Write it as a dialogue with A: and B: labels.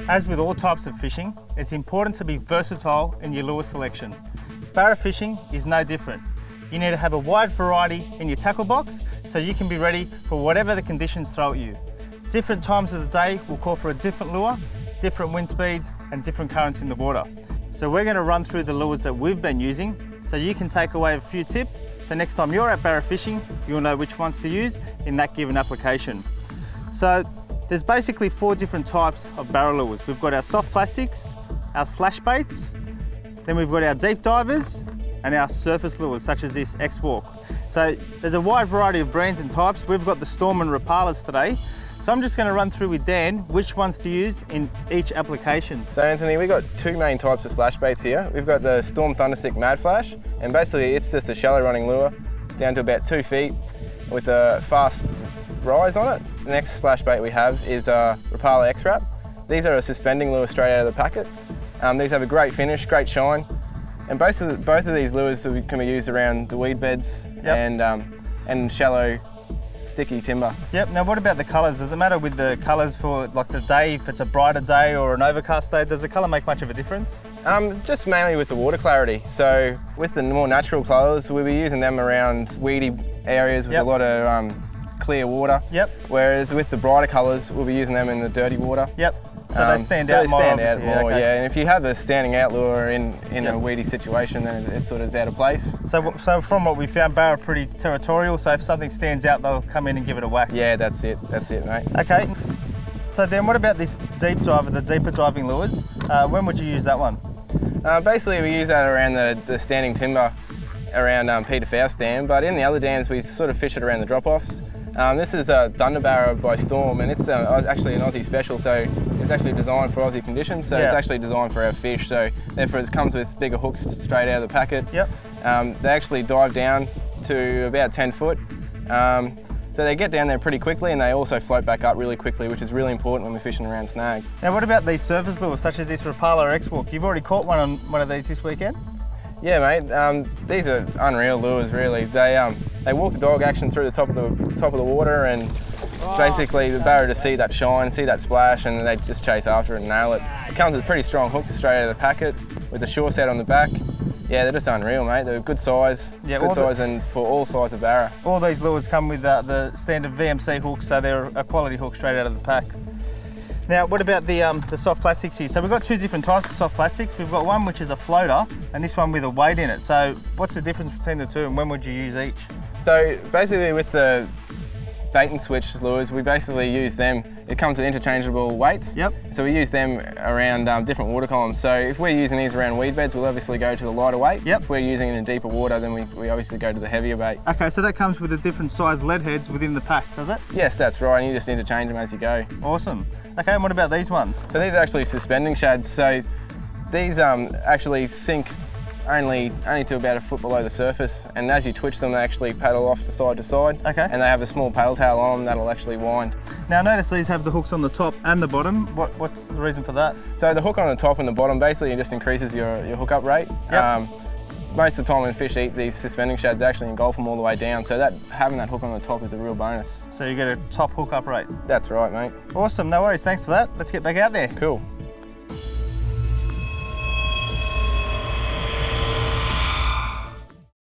A: As with all types of fishing, it's important to be versatile in your lure selection. Barra fishing is no different. You need to have a wide variety in your tackle box so you can be ready for whatever the conditions throw at you. Different times of the day will call for a different lure, different wind speeds and different currents in the water. So we're going to run through the lures that we've been using so you can take away a few tips so next time you're at barra fishing, you'll know which ones to use in that given application. So there's basically 4 different types of barra lures. We've got our soft plastics, our slash baits, then we've got our deep divers and our surface lures such as this X-Walk. So there's a wide variety of brands and types. We've got the Storm and Rapalas today. So I'm just going to run through with Dan which ones to use in each application.
B: So Anthony, we've got 2 main types of slash baits here. We've got the Storm Thunderstick Mad Flash, and basically it's just a shallow running lure down to about 2 feet with a fast rise on it. The next slash bait we have is Rapala X-Wrap. These are a suspending lure straight out of the packet. These have a great finish, great shine, and both of these lures can be used around the weed beds and shallow sticky timber.
A: Yep, now what about the colours? Does it matter with the colours for like the day, if it's a brighter day or an overcast day, does the colour make much of a difference?
B: Just mainly with the water clarity. So with the more natural colours, we'll be using them around weedy areas with a lot of clear water. Yep. Whereas with the brighter colours, we'll be using them in the dirty water.
A: Yep. So they stand out more.
B: Yeah, and if you have a standing out lure in a weedy situation, then it sort of is out of place.
A: So from what we found, barra are pretty territorial, so if something stands out, they'll come in and give it a whack.
B: Yeah, that's it, mate.
A: Okay, so then what about this deep diver, the deeper diving lures? When would you use that one?
B: Basically we use that around the standing timber around Peter Faust Dam, but in the other dams we sort of fish it around the drop-offs. This is a Thunder Barra by Storm, and it's actually an Aussie special, so it's actually designed for Aussie conditions, so it's actually designed for our fish, so therefore it comes with bigger hooks straight out of the packet. Yep. They actually dive down to about 10 foot, so they get down there pretty quickly and they also float back up really quickly, which is really important when we're fishing around snag. Now
A: what about these surface lures, such as this Rapala or X-Walk? You've already caught one on one of these this weekend?
B: Yeah, mate. These are unreal lures, really. They walk the dog action through the top of the water, and basically the barra to see that shine, see that splash, and they just chase after it and nail it. It comes with pretty strong hooks straight out of the packet with a shore set on the back. Yeah, they're just unreal, mate. They're good size, and for all size of barra.
A: All these lures come with the standard VMC hooks, so they're a quality hook straight out of the pack. Now, what about the soft plastics here? So we've got 2 different types of soft plastics. We've got one which is a floater and this one with a weight in it. So what's the difference between the 2 and when would you use each?
B: So basically with the bait and switch lures, we basically use them. It comes with interchangeable weights. Yep. So we use them around different water columns. So if we're using these around weed beds, we'll obviously go to the lighter weight. Yep. If we're using it in deeper water, then we obviously go to the heavier bait. Okay, so that comes with the different size lead heads within the pack, does it? Yes, that's right, and you just interchange them as you go. Awesome. Okay, and what about these ones? So these are actually suspending shades. So these actually sink only to about a foot below the surface, and as you twitch them they actually paddle off to side, okay. And they have a small paddle tail on them that'll actually wind. Now I notice these have the hooks on the top and the bottom. What's the reason for that? So the hook on the top and the bottom basically just increases your hook-up rate. Yep. Most of the time when fish eat these suspending shads, they actually engulf them all the way down, so having that hook on the top is a real bonus. So you get a top hook-up rate? That's right, mate. Awesome, no worries, thanks for that. Let's get back out there. Cool.